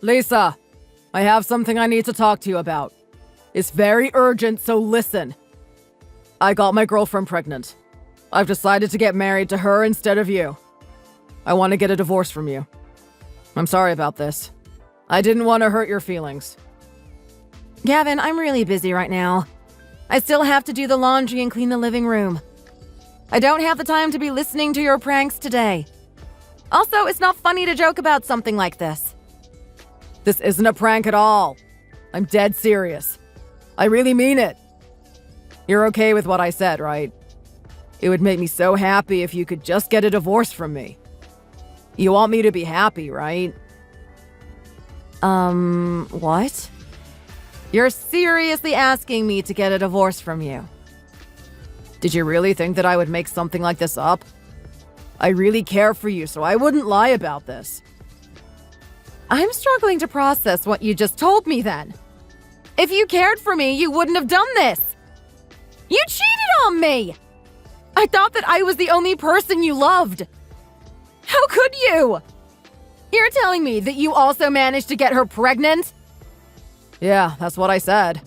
Lisa, I have something I need to talk to you about. It's very urgent, so listen. I got my girlfriend pregnant. I've decided to get married to her instead of you. I want to get a divorce from you. I'm sorry about this. I didn't want to hurt your feelings. Gavin, I'm really busy right now. I still have to do the laundry and clean the living room. I don't have the time to be listening to your pranks today. Also, it's not funny to joke about something like this. This isn't a prank at all. I'm dead serious. I really mean it. You're okay with what I said, right? It would make me so happy if you could just get a divorce from me. You want me to be happy, right? What? You're seriously asking me to get a divorce from you? Did you really think that I would make something like this up? I really care for you, so I wouldn't lie about this. I'm struggling to process what you just told me then. If you cared for me, you wouldn't have done this. You cheated on me! I thought that I was the only person you loved. How could you? You're telling me that you also managed to get her pregnant? Yeah, that's what I said.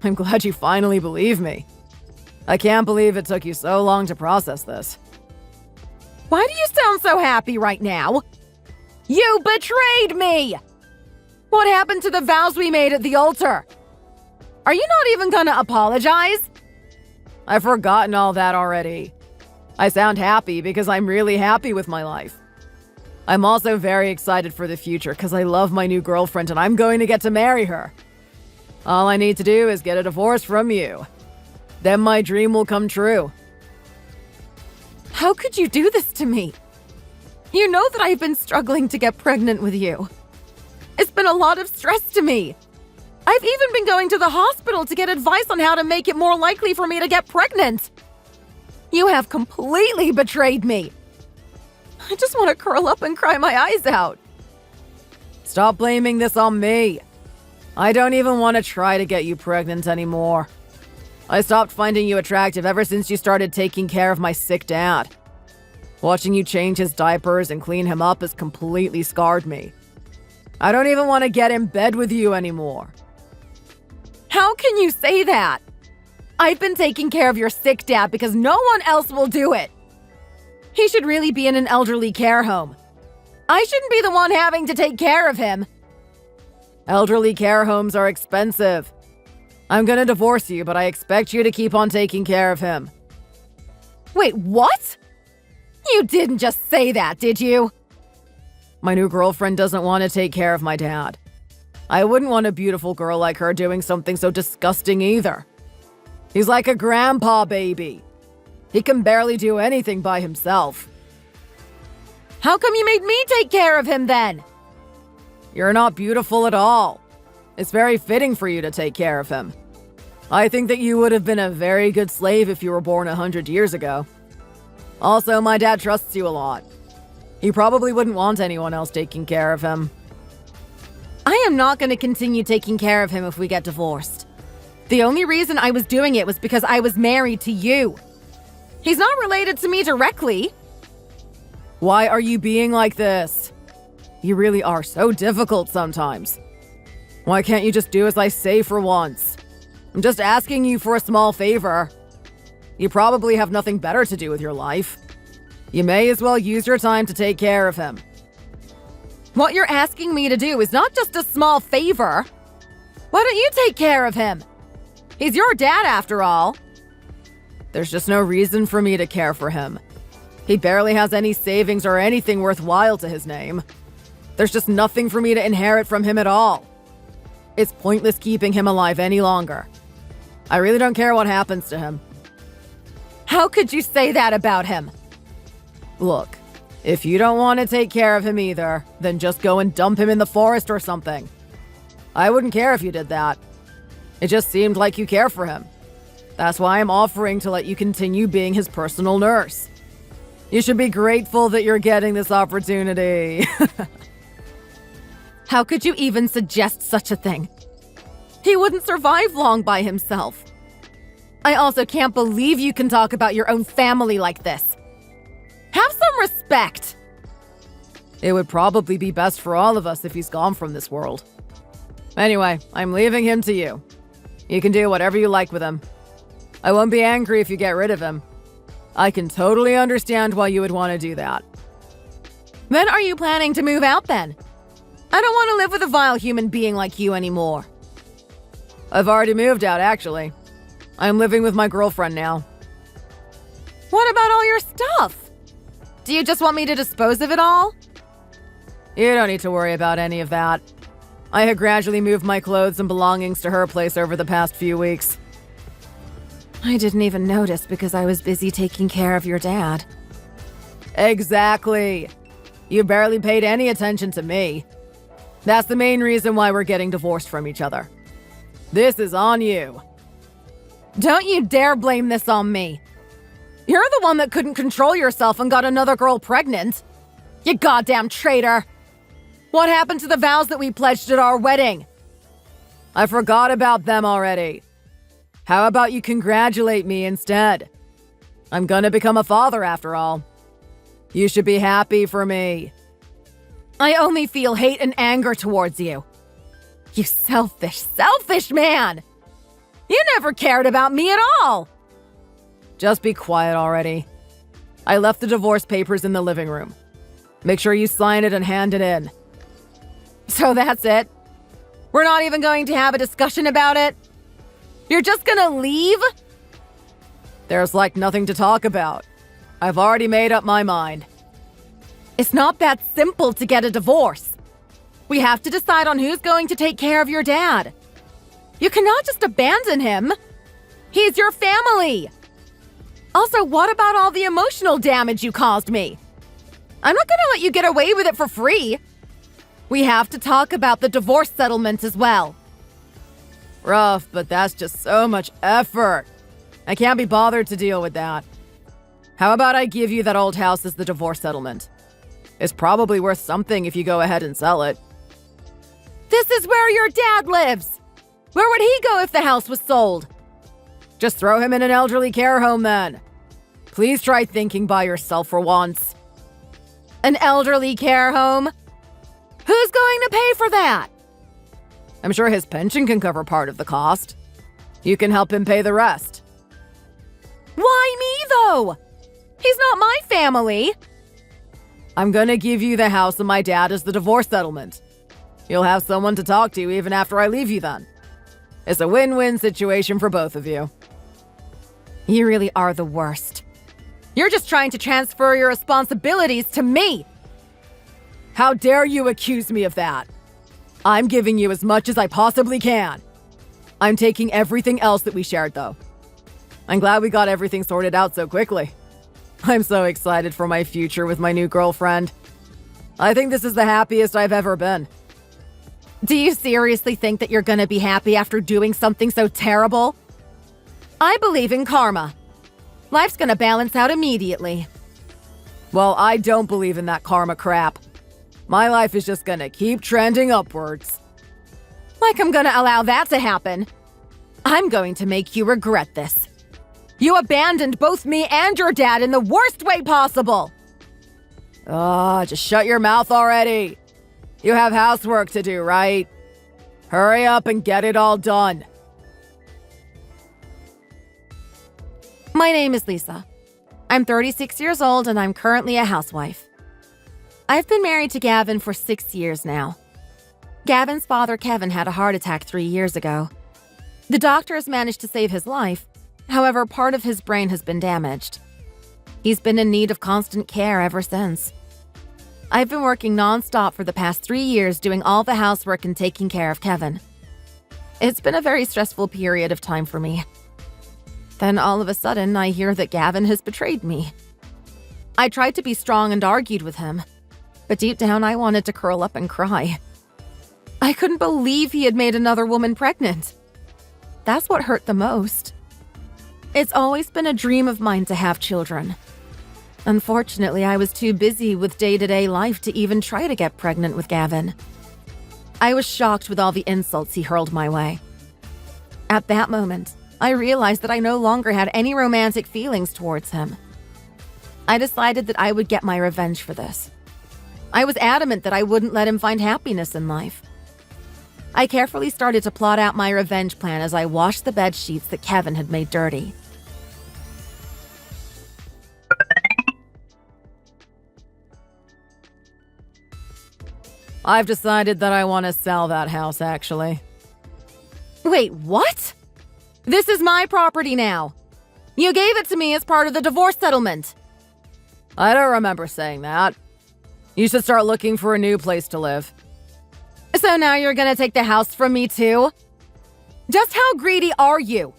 I'm glad you finally believe me. I can't believe it took you so long to process this. Why do you sound so happy right now? You betrayed me! What happened to the vows we made at the altar? Are you not even gonna apologize? I've forgotten all that already. I sound happy because I'm really happy with my life. I'm also very excited for the future because I love my new girlfriend and I'm going to get to marry her. All I need to do is get a divorce from you. Then my dream will come true. How could you do this to me? You know that I've been struggling to get pregnant with you. It's been a lot of stress to me. I've even been going to the hospital to get advice on how to make it more likely for me to get pregnant. You have completely betrayed me. I just want to curl up and cry my eyes out. Stop blaming this on me. I don't even want to try to get you pregnant anymore. I stopped finding you attractive ever since you started taking care of my sick dad. Watching you change his diapers and clean him up has completely scarred me. I don't even want to get in bed with you anymore. How can you say that? I've been taking care of your sick dad because no one else will do it. He should really be in an elderly care home. I shouldn't be the one having to take care of him. Elderly care homes are expensive. I'm gonna divorce you, but I expect you to keep on taking care of him. Wait, what? You didn't just say that, did you? My new girlfriend doesn't want to take care of my dad. I wouldn't want a beautiful girl like her doing something so disgusting either. He's like a grandpa baby. He can barely do anything by himself. How come you made me take care of him then? You're not beautiful at all. It's very fitting for you to take care of him. I think that you would have been a very good slave if you were born 100 years ago. Also, my dad trusts you a lot. He probably wouldn't want anyone else taking care of him. I am not going to continue taking care of him if we get divorced. The only reason I was doing it was because I was married to you. He's not related to me directly. Why are you being like this? You really are so difficult sometimes. Why can't you just do as I say for once? I'm just asking you for a small favor. You probably have nothing better to do with your life. You may as well use your time to take care of him. What you're asking me to do is not just a small favor. Why don't you take care of him? He's your dad after all. There's just no reason for me to care for him. He barely has any savings or anything worthwhile to his name. There's just nothing for me to inherit from him at all. It's pointless keeping him alive any longer. I really don't care what happens to him. How could you say that about him? Look, if you don't want to take care of him either, then just go and dump him in the forest or something. I wouldn't care if you did that. It just seemed like you care for him. That's why I'm offering to let you continue being his personal nurse. You should be grateful that you're getting this opportunity. How could you even suggest such a thing? He wouldn't survive long by himself. I also can't believe you can talk about your own family like this. Have some respect. It would probably be best for all of us if he's gone from this world. Anyway, I'm leaving him to you. You can do whatever you like with him. I won't be angry if you get rid of him. I can totally understand why you would want to do that. When are you planning to move out then? I don't want to live with a vile human being like you anymore. I've already moved out, actually. I'm living with my girlfriend now. What about all your stuff? Do you just want me to dispose of it all? You don't need to worry about any of that. I had gradually moved my clothes and belongings to her place over the past few weeks. I didn't even notice because I was busy taking care of your dad. Exactly. You barely paid any attention to me. That's the main reason why we're getting divorced from each other. This is on you. Don't you dare blame this on me. You're the one that couldn't control yourself and got another girl pregnant. You goddamn traitor. What happened to the vows that we pledged at our wedding? I forgot about them already. How about you congratulate me instead? I'm gonna become a father after all. You should be happy for me. I only feel hate and anger towards you. You selfish man! You never cared about me at all! Just be quiet already. I left the divorce papers in the living room. Make sure you sign it and hand it in. So that's it? We're not even going to have a discussion about it? You're just gonna leave? There's like nothing to talk about. I've already made up my mind. It's not that simple to get a divorce. We have to decide on who's going to take care of your dad. You cannot just abandon him. He's your family. Also, what about all the emotional damage you caused me? I'm not gonna let you get away with it for free. We have to talk about the divorce settlement as well. Rough, but that's just so much effort. I can't be bothered to deal with that. How about I give you that old house as the divorce settlement? It's probably worth something if you go ahead and sell it. This is where your dad lives. Where would he go if the house was sold? Just throw him in an elderly care home then. Please try thinking by yourself for once. An elderly care home? Who's going to pay for that? I'm sure his pension can cover part of the cost. You can help him pay the rest. Why me, though? He's not my family. I'm gonna give you the house and my dad as the divorce settlement. You'll have someone to talk to even after I leave you then. It's a win-win situation for both of you. You really are the worst. You're just trying to transfer your responsibilities to me. How dare you accuse me of that? I'm giving you as much as I possibly can. I'm taking everything else that we shared, though. I'm glad we got everything sorted out so quickly. I'm so excited for my future with my new girlfriend. I think this is the happiest I've ever been. Do you seriously think that you're gonna be happy after doing something so terrible? I believe in karma. Life's gonna balance out immediately. Well, I don't believe in that karma crap. My life is just gonna keep trending upwards. Like I'm gonna allow that to happen. I'm going to make you regret this. You abandoned both me and your dad in the worst way possible. Just shut your mouth already. You have housework to do, right? Hurry up and get it all done. My name is Lisa. I'm 36 years old and I'm currently a housewife. I've been married to Gavin for 6 years now. Gavin's father, Kevin, had a heart attack 3 years ago. The doctors managed to save his life. However, part of his brain has been damaged. He's been in need of constant care ever since. I've been working non-stop for the past 3 years doing all the housework and taking care of Kevin. It's been a very stressful period of time for me. Then all of a sudden, I hear that Gavin has betrayed me. I tried to be strong and argued with him, but deep down I wanted to curl up and cry. I couldn't believe he had made another woman pregnant. That's what hurt the most. It's always been a dream of mine to have children. Unfortunately, I was too busy with day-to-day life to even try to get pregnant with Gavin. I was shocked with all the insults he hurled my way. At that moment, I realized that I no longer had any romantic feelings towards him. I decided that I would get my revenge for this. I was adamant that I wouldn't let him find happiness in life. I carefully started to plot out my revenge plan as I washed the bed sheets that Kevin had made dirty. I've decided that I want to sell that house, actually. Wait, what? This is my property now. You gave it to me as part of the divorce settlement. I don't remember saying that. You should start looking for a new place to live. So now you're gonna take the house from me too? Just how greedy are you?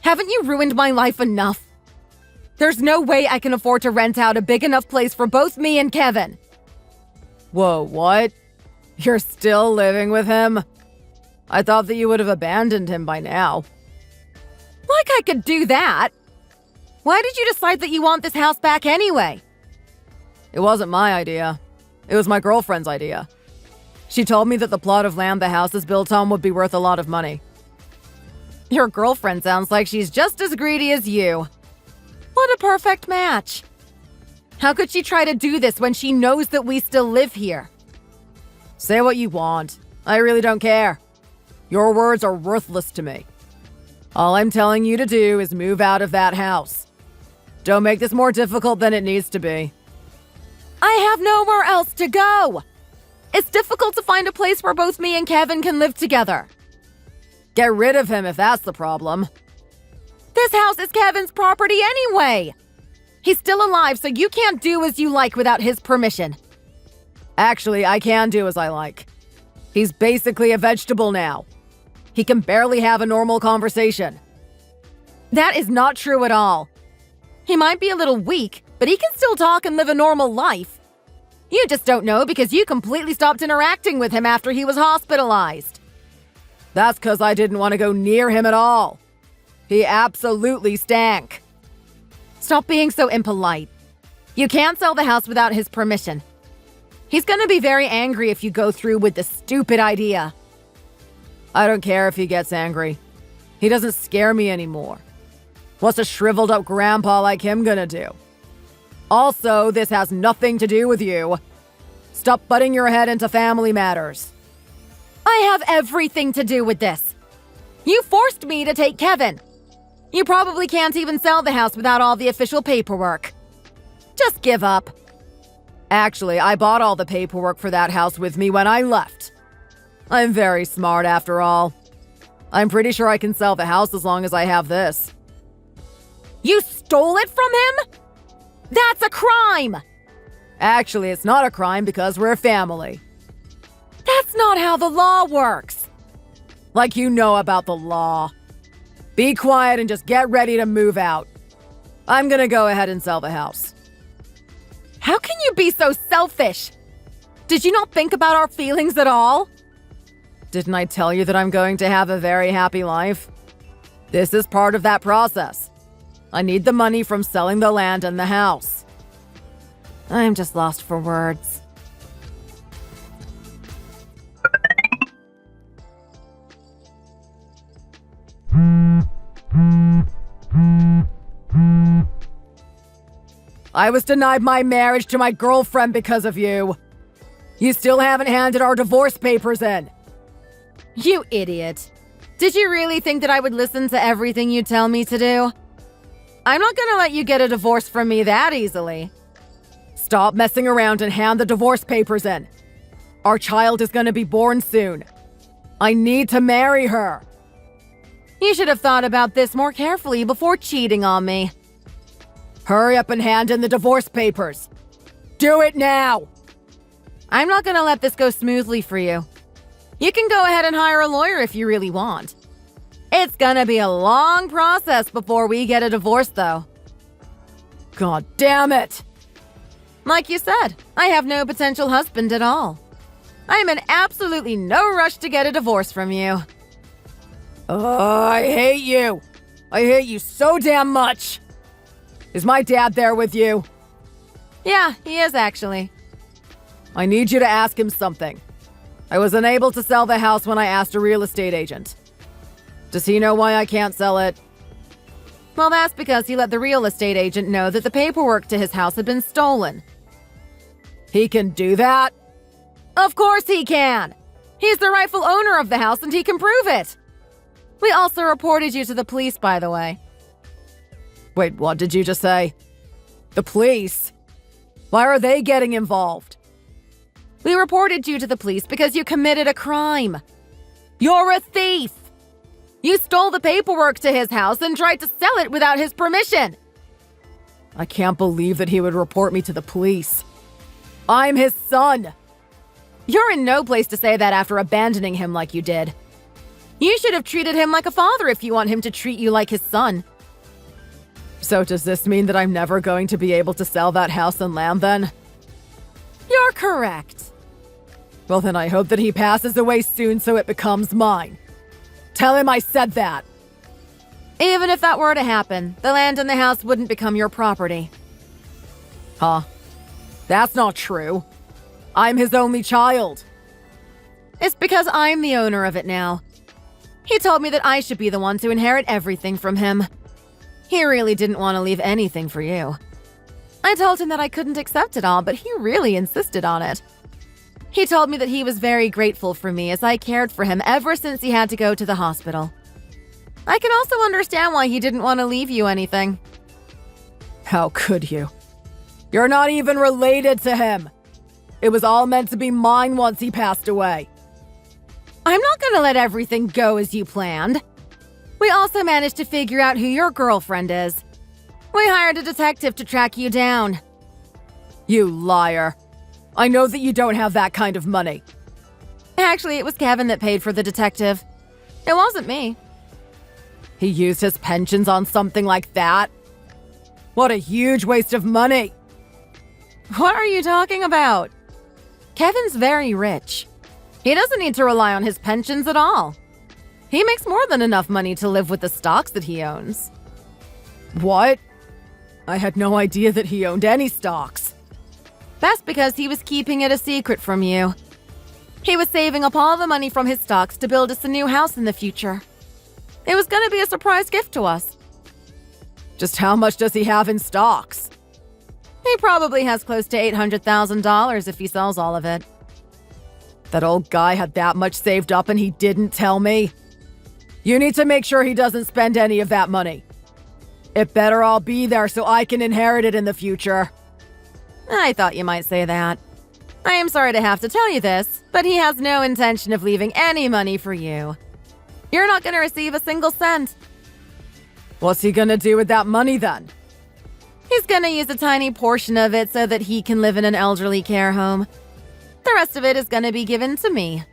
Haven't you ruined my life enough? There's no way I can afford to rent out a big enough place for both me and Kevin. Whoa, what? You're still living with him? I thought that you would have abandoned him by now. Like I could do that. Why did you decide that you want this house back anyway? It wasn't my idea. It was my girlfriend's idea. She told me that the plot of land the house is built on would be worth a lot of money. Your girlfriend sounds like she's just as greedy as you. What a perfect match. How could she try to do this when she knows that we still live here? Say what you want. I really don't care. Your words are worthless to me. All I'm telling you to do is move out of that house. Don't make this more difficult than it needs to be. I have nowhere else to go. It's difficult to find a place where both me and Kevin can live together. Get rid of him if that's the problem. This house is Kevin's property anyway. He's still alive, so you can't do as you like without his permission. Actually, I can do as I like. He's basically a vegetable now. He can barely have a normal conversation. That is not true at all. He might be a little weak, but he can still talk and live a normal life. You just don't know because you completely stopped interacting with him after he was hospitalized. That's because I didn't want to go near him at all. He absolutely stank. Stop being so impolite. You can't sell the house without his permission. He's gonna be very angry if you go through with this stupid idea. I don't care if he gets angry. He doesn't scare me anymore. What's a shriveled up grandpa like him gonna do? Also, this has nothing to do with you. Stop butting your head into family matters. I have everything to do with this. You forced me to take Kevin. You probably can't even sell the house without all the official paperwork. Just give up. Actually, I bought all the paperwork for that house with me when I left. I'm very smart after all. I'm pretty sure I can sell the house as long as I have this. You stole it from him? That's a crime! Actually, it's not a crime because we're a family. That's not how the law works. Like you know about the law. Be quiet and just get ready to move out. I'm gonna go ahead and sell the house. How can you be so selfish? Did you not think about our feelings at all? Didn't I tell you that I'm going to have a very happy life? This is part of that process. I need the money from selling the land and the house. I'm just lost for words. I was denied my marriage to my girlfriend because of you. You still haven't handed our divorce papers in. You idiot. Did you really think that I would listen to everything you tell me to do? I'm not gonna let you get a divorce from me that easily. Stop messing around and hand the divorce papers in. Our child is gonna be born soon. I need to marry her. You should have thought about this more carefully before cheating on me. Hurry up and hand in the divorce papers. Do it now! I'm not gonna let this go smoothly for you. You can go ahead and hire a lawyer if you really want. It's gonna be a long process before we get a divorce, though. God damn it! Like you said, I have no potential husband at all. I'm in absolutely no rush to get a divorce from you. Oh, I hate you! I hate you so damn much! Is my dad there with you? Yeah, he is actually. I need you to ask him something. I was unable to sell the house when I asked a real estate agent. Does he know why I can't sell it? Well, that's because he let the real estate agent know that the paperwork to his house had been stolen. He can do that? Of course he can! He's the rightful owner of the house and he can prove it! We also reported you to the police, by the way. Wait, what did you just say? The police? Why are they getting involved? We reported you to the police because you committed a crime. You're a thief! You stole the paperwork to his house and tried to sell it without his permission! I can't believe that he would report me to the police. I'm his son! You're in no place to say that after abandoning him like you did. You should have treated him like a father if you want him to treat you like his son. So does this mean that I'm never going to be able to sell that house and land then? You're correct. Well, then I hope that he passes away soon so it becomes mine. Tell him I said that. Even if that were to happen, the land and the house wouldn't become your property. Huh? That's not true. I'm his only child. It's because I'm the owner of it now. He told me that I should be the one to inherit everything from him. He really didn't want to leave anything for you. I told him that I couldn't accept it all, but he really insisted on it. He told me that he was very grateful for me as I cared for him ever since he had to go to the hospital. I can also understand why he didn't want to leave you anything. How could you? You're not even related to him. It was all meant to be mine once he passed away. I'm not going to let everything go as you planned. We also managed to figure out who your girlfriend is. We hired a detective to track you down. You liar. I know that you don't have that kind of money. Actually, it was Kevin that paid for the detective. It wasn't me. He used his pensions on something like that? What a huge waste of money. What are you talking about? Kevin's very rich. He doesn't need to rely on his pensions at all. He makes more than enough money to live with the stocks that he owns. What? I had no idea that he owned any stocks. That's because he was keeping it a secret from you. He was saving up all the money from his stocks to build us a new house in the future. It was going to be a surprise gift to us. Just how much does he have in stocks? He probably has close to $800,000 if he sells all of it. That old guy had that much saved up and he didn't tell me? You need to make sure he doesn't spend any of that money. It better all be there so I can inherit it in the future. I thought you might say that. I am sorry to have to tell you this, but he has no intention of leaving any money for you. You're not going to receive a single cent. What's he gonna do with that money then? He's going to use a tiny portion of it so that he can live in an elderly care home. The rest of it is going to be given to me.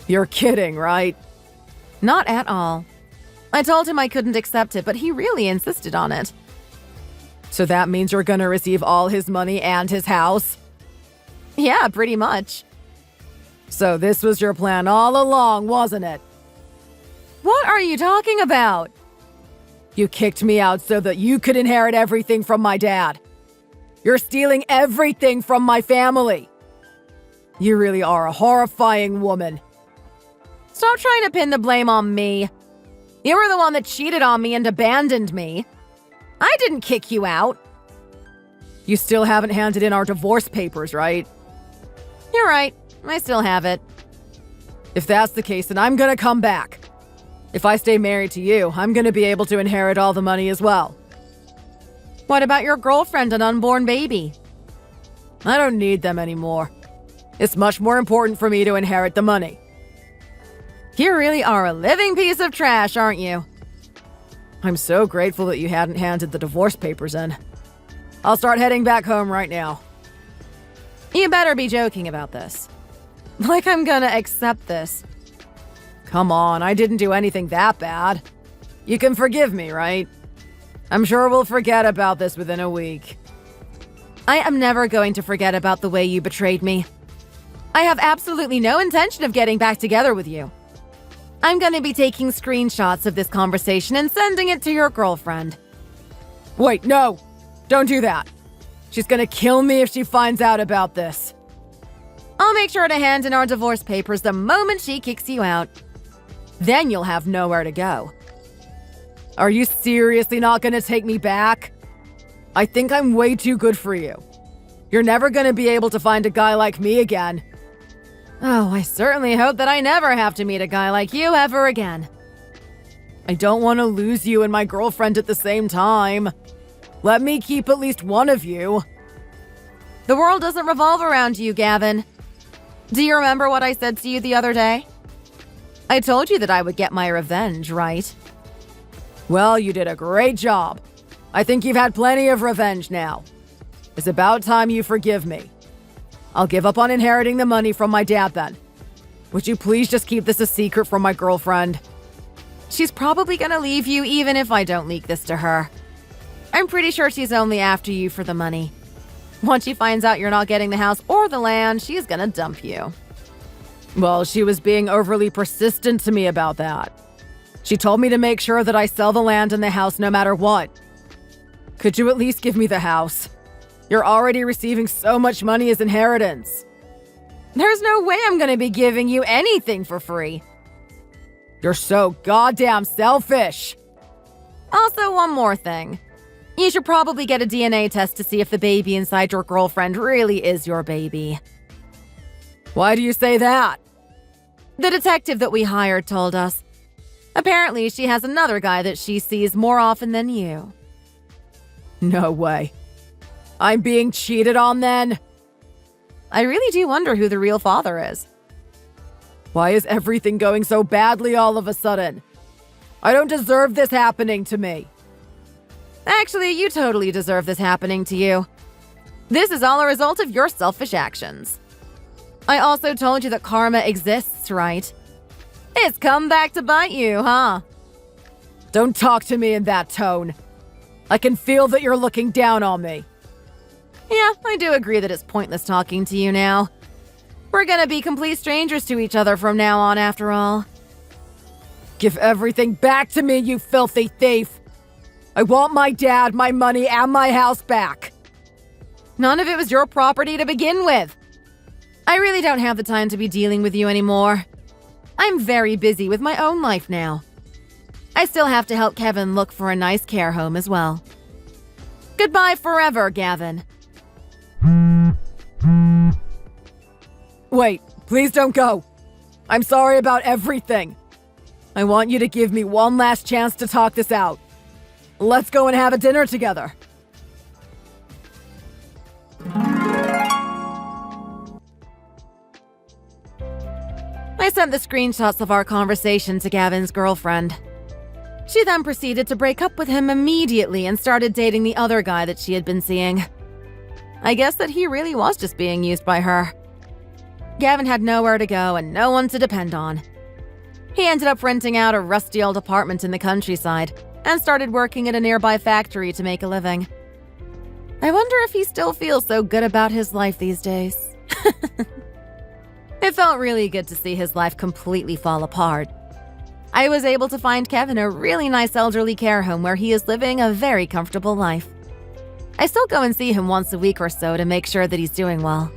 You're kidding, right? Not at all. I told him I couldn't accept it, but he really insisted on it. So that means you're gonna receive all his money and his house? Yeah, pretty much. So this was your plan all along, wasn't it? What are you talking about? You kicked me out so that you could inherit everything from my dad. You're stealing everything from my family. You really are a horrifying woman. Stop trying to pin the blame on me. You were the one that cheated on me and abandoned me. I didn't kick you out. You still haven't handed in our divorce papers, right? You're right. I still have it. If that's the case, then I'm gonna come back. If I stay married to you, I'm gonna be able to inherit all the money as well. What about your girlfriend and unborn baby? I don't need them anymore. It's much more important for me to inherit the money. You really are a living piece of trash, aren't you? I'm so grateful that you hadn't handed the divorce papers in. I'll start heading back home right now. You better be joking about this. Like I'm gonna accept this. Come on, I didn't do anything that bad. You can forgive me, right? I'm sure we'll forget about this within a week. I am never going to forget about the way you betrayed me. I have absolutely no intention of getting back together with you. I'm going to be taking screenshots of this conversation and sending it to your girlfriend. Wait, no! Don't do that. She's gonna kill me if she finds out about this. I'll make sure to hand in our divorce papers the moment she kicks you out. Then you'll have nowhere to go. Are you seriously not gonna take me back? I think I'm way too good for you. You're never gonna be able to find a guy like me again. Oh, I certainly hope that I never have to meet a guy like you ever again. I don't want to lose you and my girlfriend at the same time. Let me keep at least one of you. The world doesn't revolve around you, Gavin. Do you remember what I said to you the other day? I told you that I would get my revenge, right? Well, you did a great job. I think you've had plenty of revenge now. It's about time you forgive me. I'll give up on inheriting the money from my dad then. Would you please just keep this a secret from my girlfriend? She's probably gonna leave you even if I don't leak this to her. I'm pretty sure she's only after you for the money. Once she finds out you're not getting the house or the land, she's gonna dump you. Well, she was being overly persistent to me about that. She told me to make sure that I sell the land and the house no matter what. Could you at least give me the house? You're already receiving so much money as inheritance. There's no way I'm gonna be giving you anything for free. You're so goddamn selfish. Also, one more thing. You should probably get a DNA test to see if the baby inside your girlfriend really is your baby. Why do you say that? The detective that we hired told us. Apparently, she has another guy that she sees more often than you. No way. I'm being cheated on then? I really do wonder who the real father is. Why is everything going so badly all of a sudden? I don't deserve this happening to me. Actually, you totally deserve this happening to you. This is all a result of your selfish actions. I also told you that karma exists, right? It's come back to bite you, huh? Don't talk to me in that tone. I can feel that you're looking down on me. Yeah, I do agree that it's pointless talking to you now. We're gonna be complete strangers to each other from now on, after all. Give everything back to me, you filthy thief! I want my dad, my money, and my house back! None of it was your property to begin with. I really don't have the time to be dealing with you anymore. I'm very busy with my own life now. I still have to help Kevin look for a nice care home as well. Goodbye forever, Gavin. Wait, please don't go. I'm sorry about everything. I want you to give me one last chance to talk this out. Let's go and have a dinner together. I sent the screenshots of our conversation to Gavin's girlfriend. She then proceeded to break up with him immediately and started dating the other guy that she had been seeing. I guess that he really was just being used by her. Gavin had nowhere to go and no one to depend on. He ended up renting out a rusty old apartment in the countryside and started working at a nearby factory to make a living. I wonder if he still feels so good about his life these days. It felt really good to see his life completely fall apart. I was able to find Kevin a really nice elderly care home where he is living a very comfortable life. I still go and see him once a week or so to make sure that he's doing well.